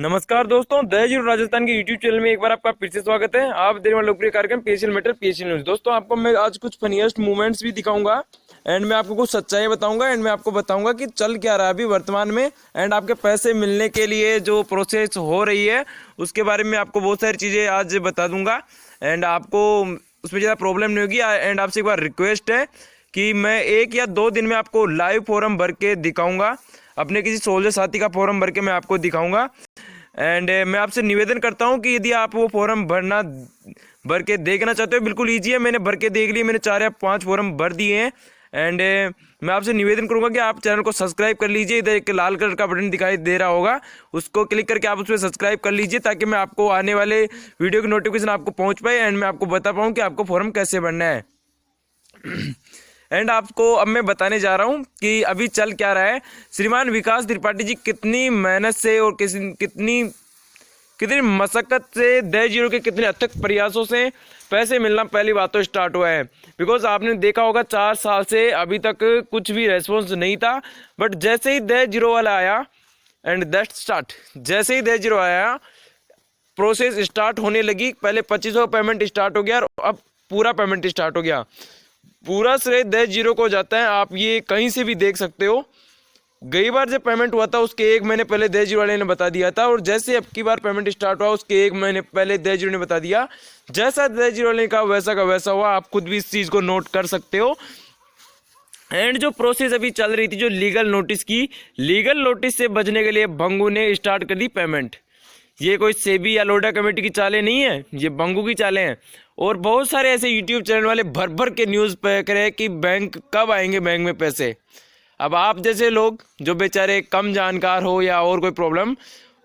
नमस्कार दोस्तों, दया जीरो राजस्थान के यूट्यूब चैनल में एक बार आपका फिर से स्वागत है। आप देने वाले लोकप्रिय कार्यक्रम पीएसएल मैटर पीएसएल न्यूज। दोस्तों, आपको मैं आज कुछ फनीएस्ट मूवमेंट्स भी दिखाऊंगा एंड मैं आपको कुछ सच्चाई बताऊंगा एंड मैं आपको बताऊंगा कि चल क्या रहा है अभी वर्तमान में एंड आपके पैसे मिलने के लिए जो प्रोसेस हो रही है उसके बारे में आपको बहुत सारी चीज़ें आज बता दूंगा एंड आपको उसमें ज़्यादा प्रॉब्लम नहीं होगी। एंड आपसे एक बार रिक्वेस्ट है कि मैं 1 या 2 दिन में आपको लाइव फॉर्म भर के दिखाऊंगा, अपने किसी सोल्जर साथी का फॉर्म भर के मैं आपको दिखाऊंगा। एंड मैं आपसे निवेदन करता हूं कि यदि आप वो फॉर्म भर के देखना चाहते हो, बिल्कुल ईजी है, मैंने भर के देख लिए, मैंने 4 या 5 फॉर्म भर दिए हैं। एंड मैं आपसे निवेदन करूंगा कि आप चैनल को सब्सक्राइब कर लीजिए। इधर एक लाल कलर का बटन दिखाई दे रहा होगा, उसको क्लिक करके आप उस पर सब्सक्राइब कर लीजिए ताकि मैं आपको आने वाले वीडियो की नोटिफिकेशन आपको पहुँच पाए एंड मैं आपको बता पाऊँ कि आपको फॉर्म कैसे भरना है। एंड आपको अब मैं बताने जा रहा हूं कि अभी चल क्या रहा है। श्रीमान विकास त्रिपाठी जी कितनी मेहनत से और कितनी मशक्कत से दया जीरो के कितने अथक प्रयासों से पैसे मिलना पहली बात तो स्टार्ट हुआ है। बिकॉज आपने देखा होगा 4 साल से अभी तक कुछ भी रेस्पॉन्स नहीं था, बट जैसे ही दया जीरो वाला आया एंड दैट स्टार्ट, जैसे ही दया जीरो आया प्रोसेस स्टार्ट होने लगी। पहले 2500 पेमेंट स्टार्ट हो गया और अब पूरा पेमेंट स्टार्ट हो गया। पूरा श्रेय दया जीरो को जाता है, आप ये कहीं से भी देख सकते हो। गई बार जब पेमेंट हुआ था उसके 1 महीने पहले दया जीरो वाले ने बता दिया था, और जैसे अब की बार पेमेंट स्टार्ट हुआ उसके 1 महीने पहले दया जीरो ने बता दिया। जैसा दया जीरो वाले ने कहा वैसा का वैसा हुआ, आप खुद भी इस चीज़ को नोट कर सकते हो। एंड जो प्रोसेस अभी चल रही थी, जो लीगल नोटिस से बचने के लिए भंगू ने स्टार्ट कर दी पेमेंट। ये कोई सेबी या लोडा कमेटी की चालें नहीं है, ये भंगू की चालें हैं। और बहुत सारे ऐसे यूट्यूब चैनल वाले भर भर के न्यूज़ पे कर रहे हैं कि बैंक कब आएंगे, बैंक में पैसे। अब आप जैसे लोग जो बेचारे कम जानकार हो या और कोई प्रॉब्लम,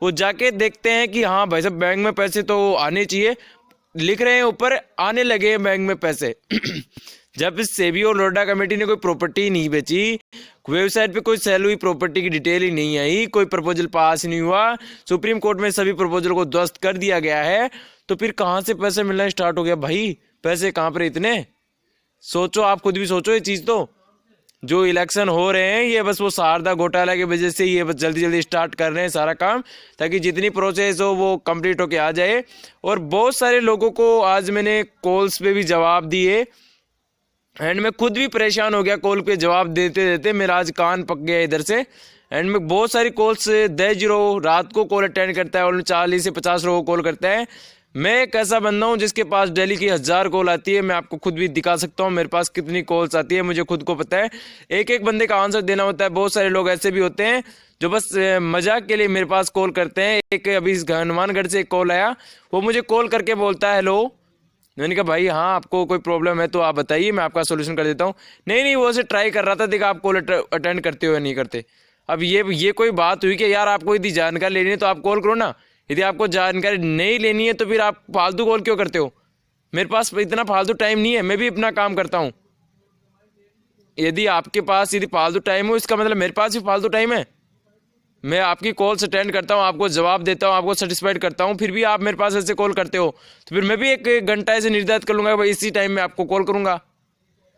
वो जाके देखते हैं कि हाँ भाई साहब बैंक में पैसे तो आने चाहिए, लिख रहे हैं ऊपर आने लगे हैं बैंक में पैसे। जब सेबी और लोडा कमेटी ने कोई प्रॉपर्टी नहीं बेची, वेबसाइट पे कोई सेल हुई प्रॉपर्टी की डिटेल ही नहीं आई, कोई प्रपोजल पास नहीं हुआ, सुप्रीम कोर्ट में सभी प्रपोजल को ध्वस्त कर दिया गया है, तो फिर कहाँ से पैसे मिलना स्टार्ट हो गया भाई? पैसे कहाँ पर इतने? सोचो, आप खुद भी सोचो ये चीज़। तो जो इलेक्शन हो रहे हैं ये बस वो शारदा घोटाला की वजह से ये बस जल्दी जल्दी स्टार्ट कर रहे हैं सारा काम, ताकि जितनी प्रोसेस हो वो कंप्लीट होके आ जाए। और बहुत सारे लोगों को आज मैंने कॉल्स पे भी जवाब दिए एंड मैं खुद भी परेशान हो गया कॉल पे जवाब देते देते, मेरा आज कान पक गया इधर से। एंड मैं बहुत सारी कॉल्स दया जीरो रात को कॉल अटेंड करता है और 40 से 50 लोगों को कॉल करता है। मैं एक ऐसा बंदा हूँ जिसके पास डेली की 1000 कॉल आती है। मैं आपको खुद भी दिखा सकता हूँ मेरे पास कितनी कॉल्स आती है, मुझे खुद को पता है। एक एक बंदे का आंसर देना होता है। बहुत सारे लोग ऐसे भी होते हैं जो बस मजाक के लिए मेरे पास कॉल करते हैं। एक अभी इस हनुमानगढ़ से एक कॉल आया, वो मुझे कॉल करके बोलता है हेलो। मैंने कहा भाई हाँ, आपको कोई प्रॉब्लम है तो आप बताइए, मैं आपका सोल्यूशन कर देता हूँ। नहीं, वो ऐसे ट्राई कर रहा था, देखा आप कॉल अटेंड करते हो या नहीं करते। अब ये कोई बात हुई कि यार आपको यदि जानकारी लेनी है तो आप कॉल करो ना, यदि आपको जानकारी नहीं लेनी है तो फिर आप फालतू कॉल क्यों करते हो? मेरे पास इतना फालतू टाइम नहीं है, मैं भी अपना काम करता हूँ। यदि आपके पास यदि फालतू टाइम हो, इसका मतलब मेरे पास भी फालतू टाइम है। मैं आपकी कॉल्स अटेंड करता हूँ, आपको जवाब देता हूँ, आपको सेटिस्फाइड करता हूँ, फिर भी आप मेरे पास ऐसे कॉल करते हो, तो फिर मैं भी एक घंटा ऐसे निर्धारित कर लूँगा भाई इसी टाइम में आपको कॉल करूँगा।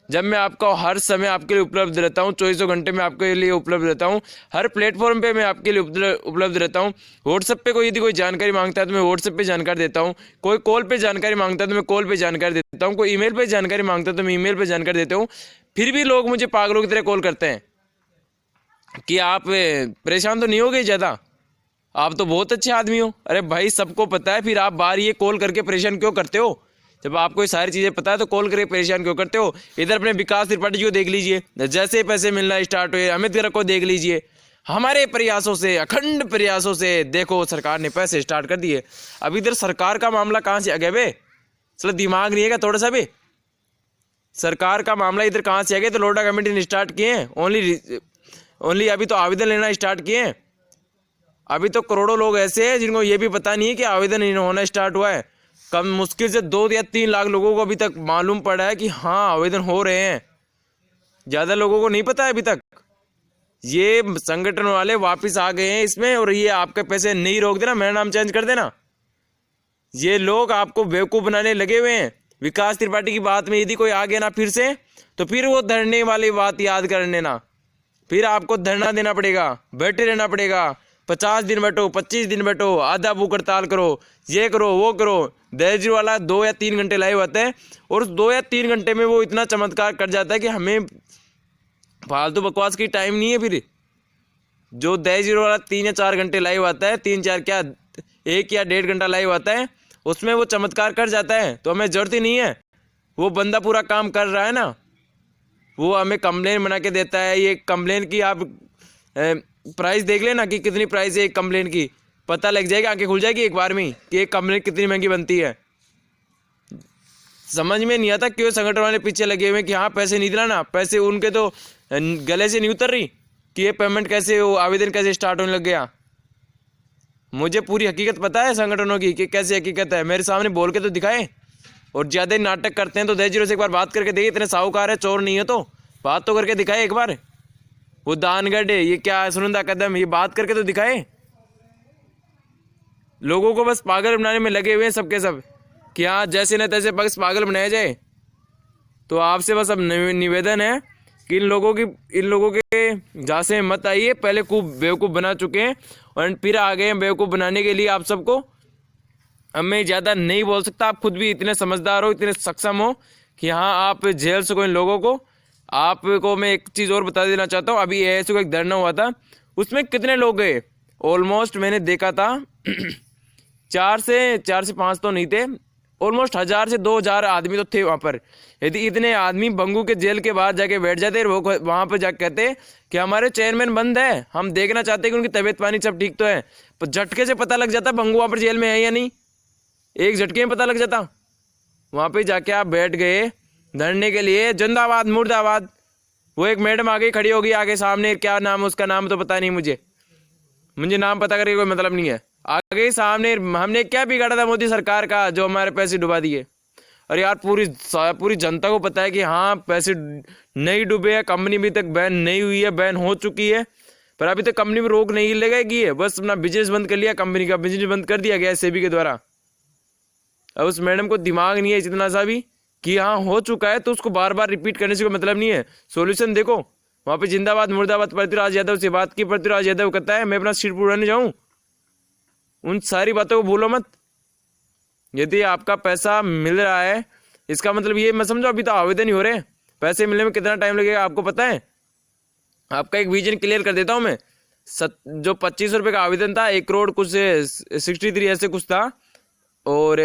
जब मैं आपका हर समय आपके लिए उपलब्ध रहता हूँ, 24 घंटे में आपके लिए उपलब्ध रहता हूँ, हर प्लेटफॉर्म पे मैं आपके लिए उपलब्ध रहता हूँ। व्हाट्सएप पे कोई यदि कोई जानकारी मांगता है तो मैं व्हाट्सएप पे जानकारी देता हूँ, कोई कॉल पे जानकारी मांगता है तो मैं कॉल पे जानकारी देता हूँ, कोई ईमेल पे जानकारी मांगता है तो मैं ईमेल पे जानकारी देता हूँ। फिर भी लोग मुझे पागलों की तरह कॉल करते हैं कि आप परेशान तो नहीं हो गए ज़्यादा, आप तो बहुत अच्छे आदमी हो। अरे भाई सबको पता है, फिर आप बार ये कॉल करके परेशान क्यों करते हो? जब आपको ये सारी चीज़ें पता है तो कॉल करके परेशान क्यों करते हो? इधर अपने विकास त्रिपाठी जी को देख लीजिए, जैसे पैसे मिलना स्टार्ट हुए, अमित गर्ग को देख लीजिए। हमारे प्रयासों से, अखंड प्रयासों से देखो सरकार ने पैसे स्टार्ट कर दिए। अब इधर सरकार का मामला कहाँ से आ गया बे? चलो दिमाग नहीं है क्या थोड़ा सा भी? सरकार का मामला इधर कहाँ से आ गया? तो लोडा कमेटी ने स्टार्ट किए हैं ओनली अभी तो आवेदन लेना स्टार्ट किए हैं। अभी तो करोड़ों लोग ऐसे हैं जिनको ये भी पता नहीं है कि आवेदन होना स्टार्ट हुआ है। कम मुश्किल से 2 या 3 लाख लोगों को अभी तक मालूम पड़ा है कि हाँ आवेदन हो रहे हैं, ज़्यादा लोगों को नहीं पता है अभी तक। ये संगठन वाले वापस आ गए हैं इसमें, और ये आपके पैसे नहीं रोक देना, मेरा नाम चेंज कर देना। ये लोग आपको बेवकूफ़ बनाने लगे हुए हैं। विकास त्रिपाठी की बात में यदि कोई आ गया ना फिर से, तो फिर वो धरने वाली बात याद कर लेना, फिर आपको धरना देना पड़ेगा, बैठे रहना पड़ेगा, 50 दिन बैठो, 25 दिन बैठो, आधा भूख हड़ताल करो, ये करो वो करो। दहेज वाला 2 या 3 घंटे लाइव आता है और उस 2 या 3 घंटे में वो इतना चमत्कार कर जाता है कि हमें फालतू बकवास की टाइम नहीं है। फिर जो दहेज वाला 3 या 4 घंटे लाइव आता है, 3-4 क्या 1 या 1.5 घंटा लाइव आता है, उसमें वो चमत्कार कर जाता है। तो हमें जरूरत ही नहीं है, वो बंदा पूरा काम कर रहा है ना। वो हमें कंप्लेन बना के देता है। ये कंप्लेन की आप प्राइस देख लेना कि कितनी प्राइस है एक कंप्लेन की, पता लग जाएगी, आंखें खुल जाएगी एक बार में कि एक कंप्लेन कितनी महंगी बनती है। समझ में नहीं आता क्यों संगठन वाले पीछे लगे हुए कि हाँ पैसे नहीं दिलाना। पैसे उनके तो गले से नहीं उतर रही कि ये पेमेंट कैसे, वो आवेदन कैसे स्टार्ट होने लग गया। मुझे पूरी हकीकत पता है संगठनों की कि कैसी हकीकत है, मेरे सामने बोल के तो दिखाए। और ज़्यादा ही नाटक करते हैं तो दहेज से एक बार बात करके देखिए, इतने साहूकार है, चोर नहीं है तो बात तो करके दिखाए एक बार। वो दानगढ़ ये क्या सुनंदा कदम, ये बात करके तो दिखाए। लोगों को बस पागल बनाने में लगे हुए हैं सबके सब कि हाँ जैसे न तैसे बस पागल बनाया जाए। तो आपसे बस अब निवेदन है कि इन लोगों के झांसे मत आइए। पहले खूब बेवकूफ़ बना चुके हैं और फिर आ गए हैं बेवकूफ़ बनाने के लिए आप सबको। अब मैं ज़्यादा नहीं बोल सकता, आप खुद भी इतने समझदार हो, इतने सक्षम हो कि हाँ आप झेल सको इन लोगों को। आपको मैं एक चीज़ और बता देना चाहता हूँ, अभी ऐसे को एक धरना हुआ था, उसमें कितने लोग गए, ऑलमोस्ट मैंने देखा था 4 से 5 तो नहीं थे, ऑलमोस्ट 1000 से 2000 आदमी तो थे वहाँ पर। यदि इतने आदमी बंगू के जेल के बाहर जाके बैठ जाते, वो वहाँ पर जाके कहते कि हमारे चेयरमैन बंद है, हम देखना चाहते हैं कि उनकी तबीयत पानी सब ठीक तो है, पर झटके से पता लग जाता बंगू वहाँ पर जेल में है या नहीं, एक झटके में पता लग जाता। वहाँ पे जाके आप बैठ गए धरने के लिए, जिंदाबाद मुर्दाबाद। वो एक मैडम आ गई, खड़ी होगी आगे सामने, क्या नाम उसका, नाम तो पता नहीं मुझे नाम पता करके कोई मतलब नहीं है। आगे सामने हमने क्या बिगाड़ा था मोदी सरकार का जो हमारे पैसे डुबा दिए। अरे यार पूरी जनता को पता है कि हाँ पैसे नहीं डूबे हैं, कंपनी अभी तक बैन नहीं हुई है, बैन हो चुकी है, पर अभी तक कंपनी में रोक नहीं लगेगी है, बस अपना बिजनेस बंद कर लिया, कंपनी का बिजनेस बंद कर दिया गया सेबी के द्वारा। अब उस मैडम को दिमाग नहीं है इतना सा भी कि हाँ हो चुका है, तो उसको बार बार रिपीट करने से कोई मतलब नहीं है। सॉल्यूशन देखो, वहाँ पे जिंदाबाद मुर्दाबाद पृथ्वीराज यादव से बात की, पृथ्वीराज यादव कहता है मैं अपना सीट उड़ाने जाऊँ। उन सारी बातों को भूलो मत। यदि आपका पैसा मिल रहा है इसका मतलब ये मैं समझो अभी तो आवेदन ही हो रहे हैं, पैसे मिलने में कितना टाइम लगेगा आपको पता है। आपका एक विजन क्लियर कर देता हूँ मैं। जो 2500 रुपये का आवेदन था, 1 करोड़ कुछ 63 ऐसे कुछ था, और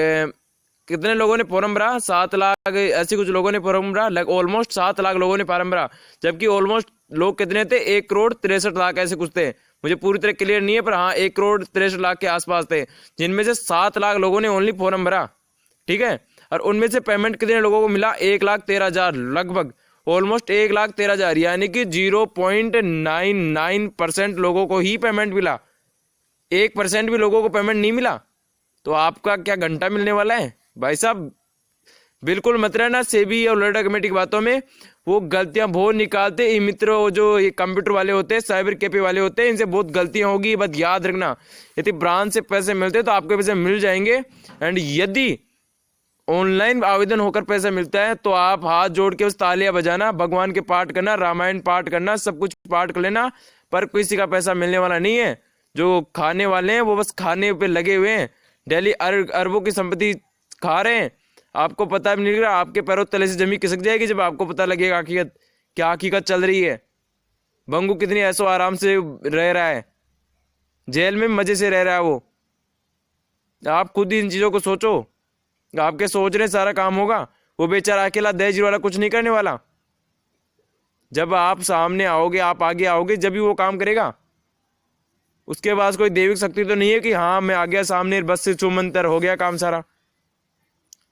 कितने लोगों ने फॉर्म भरा, 7 लाख ऐसे कुछ लोगों ने फॉर्म भरा, ऑलमोस्ट 7 लाख लोगों ने फॉर्म भरा, जबकि ऑलमोस्ट लोग कितने थे, 1 करोड़ 63 लाख ऐसे कुछ थे, मुझे पूरी तरह क्लियर नहीं है, पर हाँ 1 करोड़ 63 लाख के आसपास थे, जिनमें से 7 लाख लोगों ने ओनली फॉर्म भरा, ठीक है। और उनमें से पेमेंट कितने लोगों को मिला, 1,13,000 लगभग, ऑलमोस्ट 1,13,000, यानी कि 0.99% लोगों को ही पेमेंट मिला, 1% भी लोगों को पेमेंट नहीं मिला। तो आपका क्या घंटा मिलने वाला है भाई साहब। बिल्कुल मत रहना सेबी और लड़ा कमेटी की बातों में, वो गलतियां बहुत निकालते। ये मित्रों जो ये कंप्यूटर वाले होते हैं, साइबर कैफे वाले होते हैं, इनसे बहुत गलतियां होगी, बस याद रखना। यदि ब्रांच से पैसे मिलते तो आपके पैसे मिल जाएंगे, एंड यदि ऑनलाइन आवेदन होकर पैसा मिलता है तो आप हाथ जोड़ के उस तालियां बजाना, भगवान के पाठ करना, रामायण पाठ करना, सब कुछ पाठ कर लेना, पर किसी का पैसा मिलने वाला नहीं है। जो खाने वाले हैं वो बस खाने पे लगे हुए हैं, डेली अरबों की संपत्ति खा रहे हैं, आपको पता भी नहीं लग रहा। आपके पैरों तले से जमीन खिसक जाएगी जब आपको पता लगेगा हकीकत क्या हकीकत चल रही है। बंगू कितनी ऐसो आराम से रह रहा है, जेल में मजे से रह रहा है वो। आप खुद ही इन चीज़ों को सोचो, आपके सोच रहे सारा काम होगा। वो बेचारा अकेला दहेज वाला कुछ नहीं करने वाला। जब आप सामने आओगे, आप आगे आओगे, जब भी वो काम करेगा। उसके पास कोई दैविक शक्ति तो नहीं है कि हाँ मैं आ गया सामने, बस से चुमंतर हो गया काम सारा।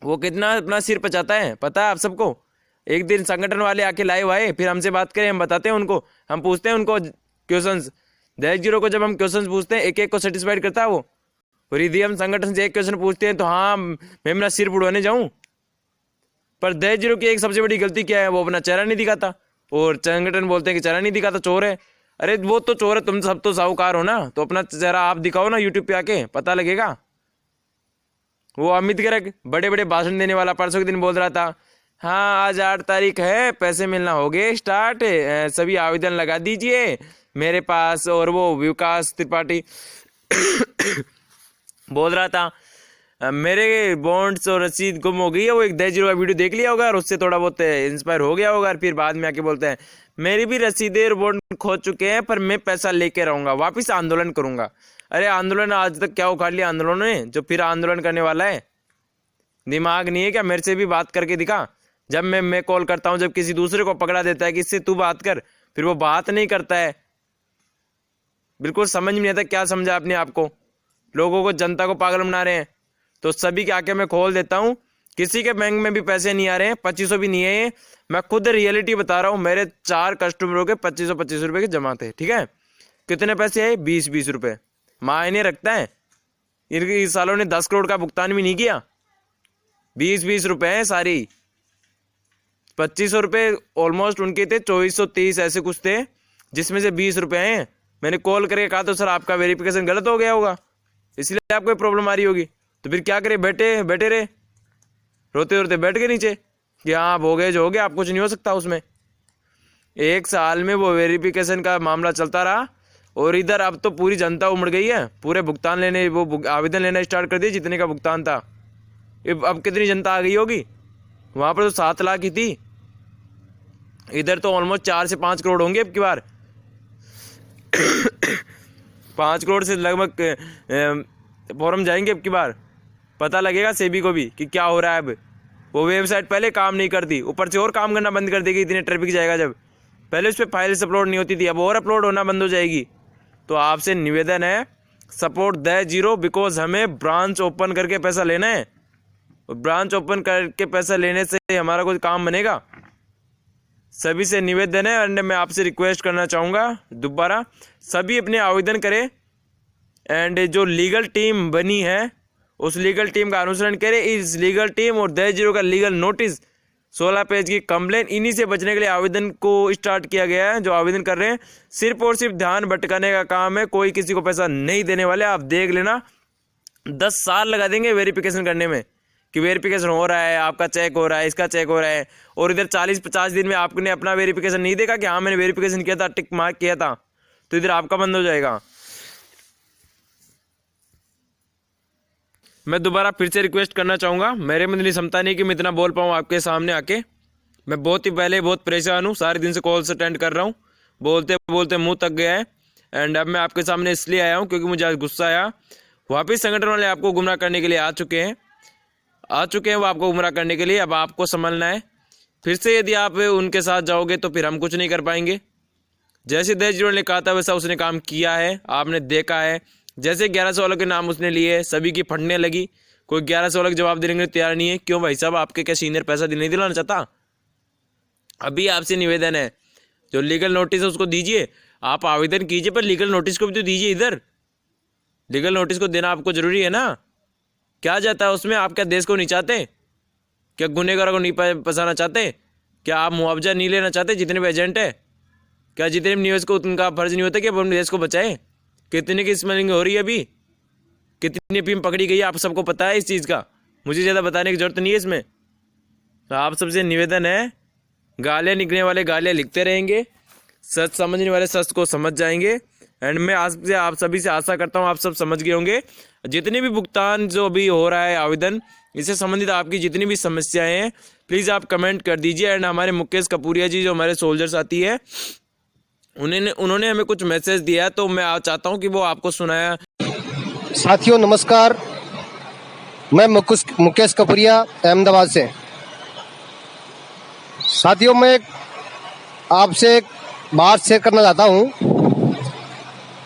वो कितना अपना सिर पचाता है पता है आप सबको। एक दिन संगठन वाले आके लाइव आए, फिर हमसे बात करें, हम बताते हैं उनको, हम पूछते हैं उनको क्वेश्चंस। दहेज गिरोह को जब हम क्वेश्चंस पूछते हैं, एक एक को सेटिस्फाइड करता है वो। और यदि हम संगठन से एक क्वेश्चन पूछते हैं तो हाँ मैं अपना सिर उड़वाने जाऊँ। पर दहेज गिरोह की एक सबसे बड़ी गलती क्या है, वो अपना चेहरा नहीं दिखाता, और संगठन बोलते हैं कि चेहरा नहीं दिखाता चोर है। अरे वो तो चोर है, तुम सब तो साहूकार हो ना, तो अपना चेहरा आप दिखाओ ना यूट्यूब पे आके, पता लगेगा। वो अमित गर्ग बड़े बड़े भाषण देने वाला परसों के दिन बोल रहा था हाँ, आज 8 तारीख है, पैसे मिलना हो गए स्टार्ट। सभी आवेदन लगा दीजिए मेरे पास। और वो विकास त्रिपाठी बोल रहा था मेरे बॉन्ड्स और रसीद गुम हो गई है। वो एक दहेज का वीडियो देख लिया होगा और उससे थोड़ा बहुत इंस्पायर हो गया होगा। और फिर बाद में आके बोलते हैं मेरी भी रसीदें और बॉन्ड खो चुके हैं, पर मैं पैसा लेके रहूंगा, वापस आंदोलन करूंगा। अरे आंदोलन आज तक क्या उखाड़ लिया आंदोलन ने, जो फिर आंदोलन करने वाला है? दिमाग नहीं है क्या? मेरे से भी बात करके दिखा। जब मैं कॉल करता हूँ, जब किसी दूसरे को पकड़ा देता है कि इससे तू बात कर, फिर वो बात नहीं करता है। बिल्कुल समझ में नहीं आता क्या समझा अपने आप को। लोगों को, जनता को पागल बना रहे हैं। तो सभी के आके मैं खोल देता हूँ, किसी के बैंक में भी पैसे नहीं आ रहे हैं, 2500 भी नहीं है। मैं खुद रियलिटी बता रहा हूँ। मेरे 4 कस्टमरों के 2500 रुपये के जमा थे। ठीक है, कितने पैसे आए? 20 रुपये। मायने रखता है? इस सालों ने 10 करोड़ का भुगतान भी नहीं किया। 20 रुपये हैं सारी। 2500 रुपये ऑलमोस्ट उनके थे, 2430 ऐसे कुछ थे, जिसमें से 20 रुपये हैं। मैंने कॉल करके कहा तो सर आपका वेरिफिकेशन गलत हो गया होगा, इसलिए आपको प्रॉब्लम आ रही होगी। तो फिर क्या करे? बैठे रहे, रोते रोते बैठ गए नीचे कि हाँ हो गए जो हो गया, आप कुछ नहीं हो सकता उसमें। 1 साल में वो वेरिफिकेशन का मामला चलता रहा। और इधर अब तो पूरी जनता उमड़ गई है, पूरे भुगतान लेने, वो आवेदन लेना स्टार्ट कर दिए जितने का भुगतान था। अब कितनी जनता आ गई होगी? वहाँ पर तो 7 लाख ही थी, इधर तो ऑलमोस्ट 4 से 5 करोड़ होंगे अब की बार। 5 करोड़ से लगभग फॉर्म जाएंगे अब की बार। पता लगेगा सेबी को भी कि क्या हो रहा है। अब वो वेबसाइट पहले काम नहीं करती, ऊपर से और काम करना बंद कर देगी इतने ट्रैफिक जाएगा। जब पहले उस पर फाइल्स अपलोड नहीं होती थी, अब और अपलोड होना बंद हो जाएगी। तो आपसे निवेदन है, सपोर्ट दहेज जीरो, बिकॉज हमें ब्रांच ओपन करके पैसा लेना है। ब्रांच ओपन करके पैसा लेने से हमारा कोई काम बनेगा। सभी से निवेदन है, एंड मैं आपसे रिक्वेस्ट करना चाहूँगा दोबारा, सभी अपने आवेदन करें। एंड जो लीगल टीम बनी है उस लीगल टीम का अनुसरण करें। इस लीगल टीम और दहेज जीरो का लीगल नोटिस, 16 पेज की कंप्लेन, इन्हीं से बचने के लिए आवेदन को स्टार्ट किया गया है। जो आवेदन कर रहे हैं सिर्फ और सिर्फ ध्यान भटकाने का काम है, कोई किसी को पैसा नहीं देने वाले। आप देख लेना, 10 साल लगा देंगे वेरिफिकेशन करने में कि वेरिफिकेशन हो रहा है, आपका चेक हो रहा है, इसका चेक हो रहा है। और इधर 40-50 दिन में आपने अपना वेरिफिकेशन नहीं देखा कि हाँ मैंने वेरिफिकेशन किया था, टिक मार्क किया था, तो इधर आपका बंद हो जाएगा। मैं दोबारा फिर से रिक्वेस्ट करना चाहूँगा, मेरे में इतनी क्षमता नहीं कि मैं इतना बोल पाऊँ आपके सामने आके। मैं बहुत ही पहले बहुत परेशान हूँ, सारे दिन से कॉल्स अटेंड कर रहा हूँ, बोलते बोलते मुंह तक गया है। एंड अब मैं आपके सामने इसलिए आया हूँ क्योंकि मुझे आज गुस्सा आया। वापिस संगठन वाले आपको गुमराह करने के लिए आ चुके हैं वो आपको गुमराह करने के लिए। अब आपको संभलना है। फिर से यदि आप उनके साथ जाओगे तो फिर हम कुछ नहीं कर पाएंगे। जैसे दहेज जीरो ने कहा था वैसा उसने काम किया है, आपने देखा है। जैसे 1100 वालों के नाम उसने लिए, सभी की फटने लगी। कोई 1100 वालों के जवाब देने के लिए तैयार नहीं है। क्यों भाई साहब, आपके क्या सीनियर पैसा नहीं दिलाना चाहता? अभी आपसे निवेदन है, जो लीगल नोटिस है उसको दीजिए। आप आवेदन कीजिए, पर लीगल नोटिस को भी तो दीजिए। इधर लीगल नोटिस को देना आपको जरूरी है ना। क्या जाता है उसमें? आप क्या देश को नहीं चाहते? क्या गुनहगारों को नहीं फंसाना चाहते? क्या आप मुआवजा नहीं लेना चाहते? जितने भी एजेंट है, क्या जितने भी निवेश को उनका फर्ज नहीं होता कि अपने देश को बचाए? कितने की स्मगलिंग हो रही है अभी, कितनी अफीम पकड़ी गई है, आप सबको पता है इस चीज़ का। मुझे ज़्यादा बताने की जरूरत नहीं है इसमें। तो आप सबसे निवेदन है, गालियाँ लिखने वाले गालियाँ लिखते रहेंगे, सच समझने वाले सच को समझ जाएंगे। एंड मैं आपसे, आप सभी से आशा करता हूँ आप सब समझ गए होंगे। जितने भी भुगतान जो अभी हो रहा है आवेदन, इससे संबंधित आपकी जितनी भी समस्याएं हैं प्लीज़ आप कमेंट कर दीजिए। एंड हमारे मुकेश कपूरिया जी जो हमारे सोल्जर साथी है, उन्होंने हमें कुछ मैसेज दिया, तो मैं चाहता हूं कि वो आपको सुनाया। साथियों नमस्कार, मैं मुकेश कपूरिया अहमदाबाद से। साथियों मैं आपसे एक बात शेयर करना चाहता हूं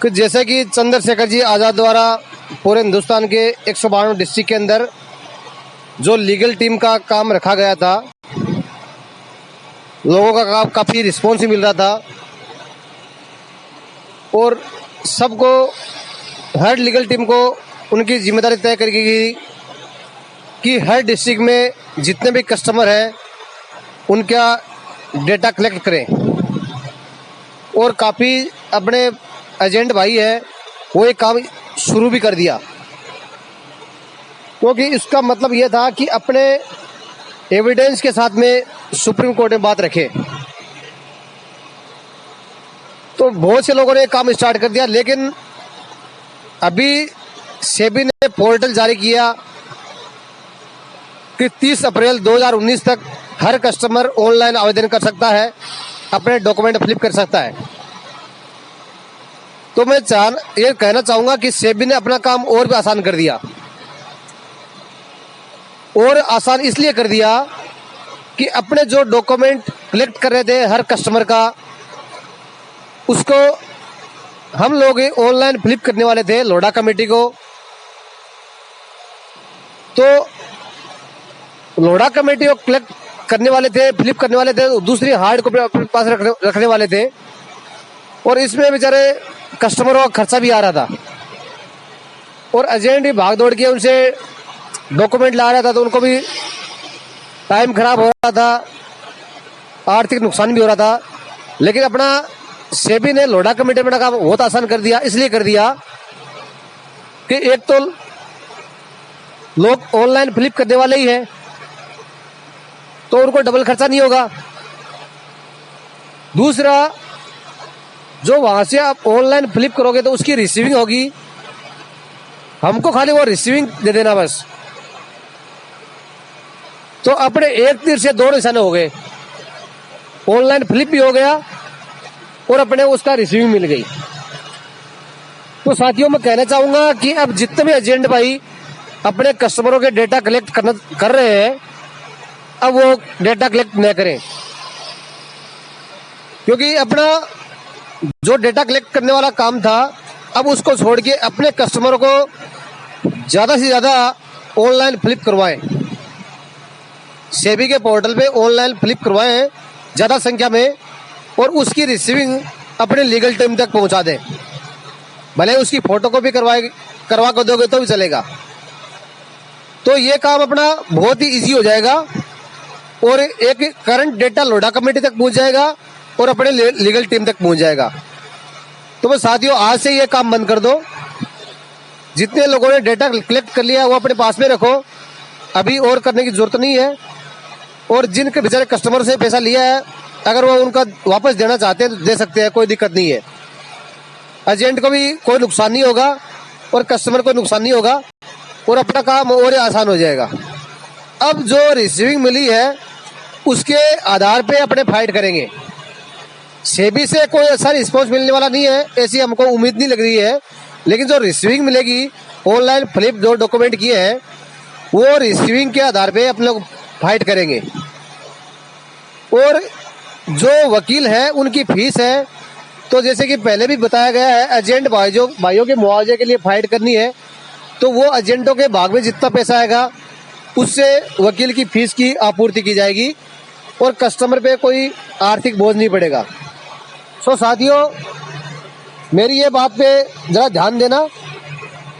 कि जैसे कि चंद्रशेखर जी आज़ाद द्वारा पूरे हिंदुस्तान के 192 डिस्ट्रिक्ट के अंदर जो लीगल टीम का काम रखा गया था, लोगों का काफ़ी रिस्पॉन्स मिल रहा था और सबको, हर लीगल टीम को उनकी जिम्मेदारी तय कर गई कि हर डिस्ट्रिक्ट में जितने भी कस्टमर हैं उनका डेटा कलेक्ट करें। और काफ़ी अपने एजेंट भाई है वो एक काम शुरू भी कर दिया, क्योंकि इसका मतलब ये था कि अपने एविडेंस के साथ में सुप्रीम कोर्ट में बात रखे। तो बहुत से लोगों ने काम स्टार्ट कर दिया, लेकिन अभी सेबी ने पोर्टल जारी किया कि 30 अप्रैल 2019 तक हर कस्टमर ऑनलाइन आवेदन कर सकता है, अपने डॉक्यूमेंट फ्लिप कर सकता है। तो मैं ये कहना चाहूंगा कि सेबी ने अपना काम और भी आसान कर दिया, और आसान इसलिए कर दिया कि अपने जो डॉक्यूमेंट कलेक्ट कर रहे थे हर कस्टमर का, उसको हम लोग ऑनलाइन फ्लिप करने वाले थे लोढ़ा कमेटी को। तो लोढ़ा कमेटी को कलेक्ट करने वाले थे, फ्लिप करने वाले थे, दूसरी हार्ड कॉपी अपने पास रखने वाले थे, और इसमें बेचारे कस्टमरों का खर्चा भी आ रहा था, और एजेंट भी भाग दौड़ के उनसे डॉक्यूमेंट ला रहा था, तो उनको भी टाइम खराब हो रहा था, आर्थिक नुकसान भी हो रहा था। लेकिन अपना सेबी ने लोढ़ा कमेटी में काम बहुत आसान कर दिया, इसलिए कर दिया कि एक तो लोग ऑनलाइन फ्लिप करने वाले ही हैं, तो उनको डबल खर्चा नहीं होगा। दूसरा, जो वहां से आप ऑनलाइन फ्लिप करोगे तो उसकी रिसीविंग होगी, हमको खाली वो रिसीविंग दे देना बस। तो अपने एक तीर से दो निशाने हो गए, ऑनलाइन फ्लिप भी हो गया और अपने उसका रिसीविंग मिल गई। तो साथियों, मैं कहना चाहूंगा कि अब जितने भी एजेंट भाई अपने कस्टमरों के डेटा कलेक्ट कर रहे हैं, अब वो डेटा कलेक्ट न करें, क्योंकि अपना जो डेटा कलेक्ट करने वाला काम था अब उसको छोड़ के अपने कस्टमरों को ज्यादा से ज्यादा ऑनलाइन फ्लिप करवाएं, सेबी के पोर्टल पे ऑनलाइन फ्लिप करवाएं ज्यादा संख्या में, और उसकी रिसीविंग अपने लीगल टीम तक पहुंचा दें। भले उसकी फोटोकॉपी करवा कर दोगे तो भी चलेगा। तो ये काम अपना बहुत ही इजी हो जाएगा, और एक करंट डेटा लोढ़ा कमेटी तक पहुंच जाएगा और अपने लीगल टीम तक पहुंच जाएगा। तो बस साथियों, आज से ये काम बंद कर दो। जितने लोगों ने डेटा कलेक्ट कर लिया वो अपने पास में रखो, अभी और करने की जरूरत नहीं है। और जिनके बेचारे कस्टमर से पैसा लिया है, अगर वो उनका वापस देना चाहते हैं तो दे सकते हैं, कोई दिक्कत नहीं है। एजेंट को भी कोई नुकसान नहीं होगा और कस्टमर को नुकसान नहीं होगा, और अपना काम और आसान हो जाएगा। अब जो रिसीविंग मिली है उसके आधार पे अपने फाइट करेंगे। सेबी से कोई ऐसा रिस्पॉन्स मिलने वाला नहीं है, ऐसी हमको उम्मीद नहीं लग रही है। लेकिन जो रिसीविंग मिलेगी ऑनलाइन फ्लिप जो डॉक्यूमेंट किए हैं, वो रिसीविंग के आधार पे अपने लोग फाइट करेंगे। और जो वकील है उनकी फीस है, तो जैसे कि पहले भी बताया गया है, एजेंट भाइयों के मुआवजे के लिए फाइट करनी है, तो वो एजेंटों के भाग में जितना पैसा आएगा उससे वकील की फीस की आपूर्ति की जाएगी, और कस्टमर पे कोई आर्थिक बोझ नहीं पड़ेगा। सो साथियों, मेरी ये बात पे जरा ध्यान देना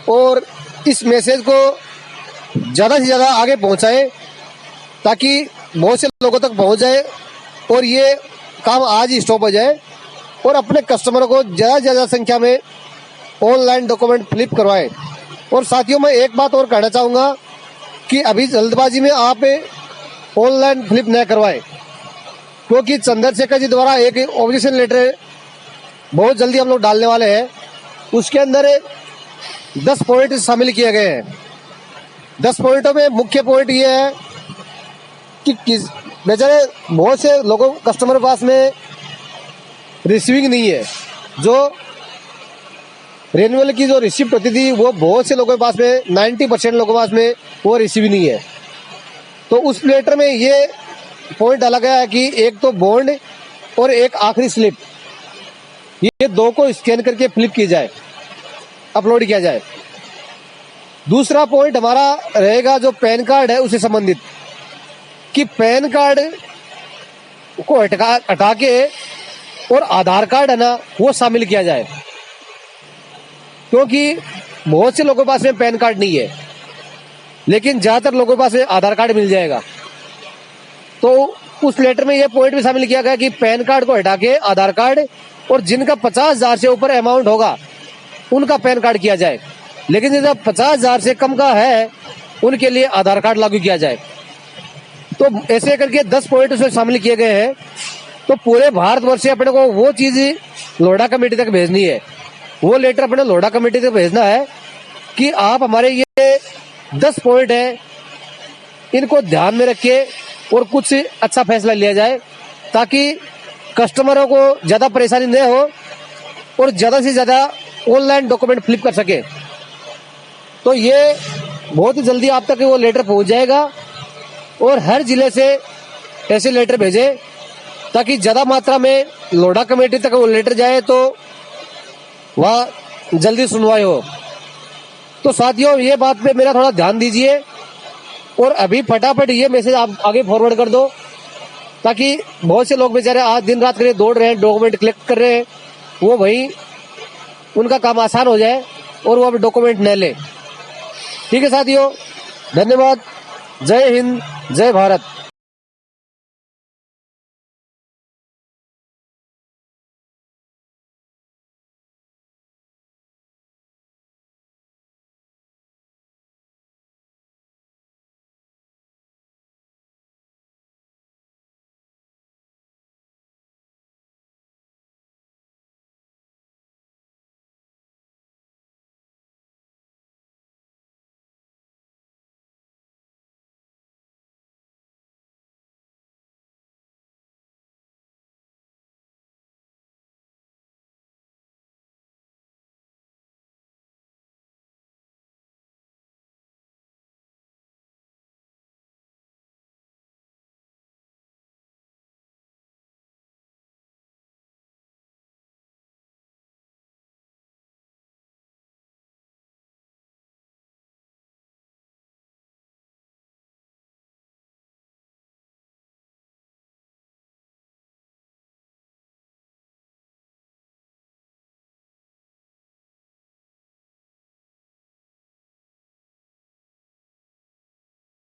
और इस मैसेज को ज़्यादा से ज़्यादा आगे पहुंचाएं, ताकि बहुत से लोगों तक पहुंच जाए और ये काम आज ही स्टॉप हो जाए, और अपने कस्टमरों को ज़्यादा से ज़्यादा संख्या में ऑनलाइन डॉक्यूमेंट फ्लिप करवाएं। और साथियों, मैं एक बात और कहना चाहूँगा कि अभी जल्दबाजी में आप ऑनलाइन फ्लिप न करवाएं, क्योंकि चंद्रशेखर जी द्वारा एक ऑब्जेक्शन लेटर बहुत जल्दी हम लोग डालने वाले हैं। उसके अंदर 10 पॉइंट शामिल किए गए हैं। 10 पॉइंटों में मुख्य पॉइंट ये है कि बेचारे बहुत से लोगों कस्टमर पास में रिसीविंग नहीं है। जो रेन्युअल की जो रिसिप्ट होती थी वो बहुत से लोगों के पास में 90% लोगों के पास में वो रिसीव नहीं है। तो उस लेटर में ये पॉइंट डाला गया है कि एक तो बॉन्ड और एक आखिरी स्लिप, ये दो को स्कैन करके फ्लिप की जाए, अपलोड किया जाए। दूसरा पॉइंट हमारा रहेगा जो पैन कार्ड है उससे संबंधित, कि पैन कार्ड को हटा के और आधार कार्ड है ना वो शामिल किया जाए, क्योंकि बहुत से लोगों के पास में पैन कार्ड नहीं है, लेकिन ज्यादातर लोगों के पास में आधार कार्ड मिल जाएगा। तो उस लेटर में यह पॉइंट भी शामिल किया गया कि पैन कार्ड को हटा के आधार कार्ड, और जिनका 50,000 से ऊपर अमाउंट होगा उनका पैन कार्ड किया जाए, लेकिन जब 50,000 से कम का है उनके लिए आधार कार्ड लागू किया जाए। तो ऐसे करके 10 पॉइंट उसमें शामिल किए गए हैं। तो पूरे भारतवर्ष से अपने को वो चीज लोढ़ा कमेटी तक भेजनी है, वो लेटर अपने लोढ़ा कमेटी तक भेजना है कि आप हमारे ये 10 पॉइंट है, इनको ध्यान में रखिए और कुछ अच्छा फैसला लिया जाए, ताकि कस्टमरों को ज्यादा परेशानी न हो और ज्यादा से ज्यादा ऑनलाइन डॉक्यूमेंट फ्लिप कर सके। तो ये बहुत ही जल्दी आप तक वो लेटर पहुंच जाएगा और हर जिले से ऐसे लेटर भेजे, ताकि ज्यादा मात्रा में लोढ़ा कमेटी तक वो लेटर जाए तो वहाँ जल्दी सुनवाई हो। तो साथियों, ये बात पे मेरा थोड़ा ध्यान दीजिए और अभी फटाफट ये मैसेज आप आगे फॉरवर्ड कर दो, ताकि बहुत से लोग बेचारे आज दिन रात करके दौड़ रहे हैं, डॉक्यूमेंट कलेक्ट कर रहे हैं, वो वहीं उनका काम आसान हो जाए और वो अब डॉक्यूमेंट न ले। ठीक है साथियों, धन्यवाद। जय हिंद, जय भारत।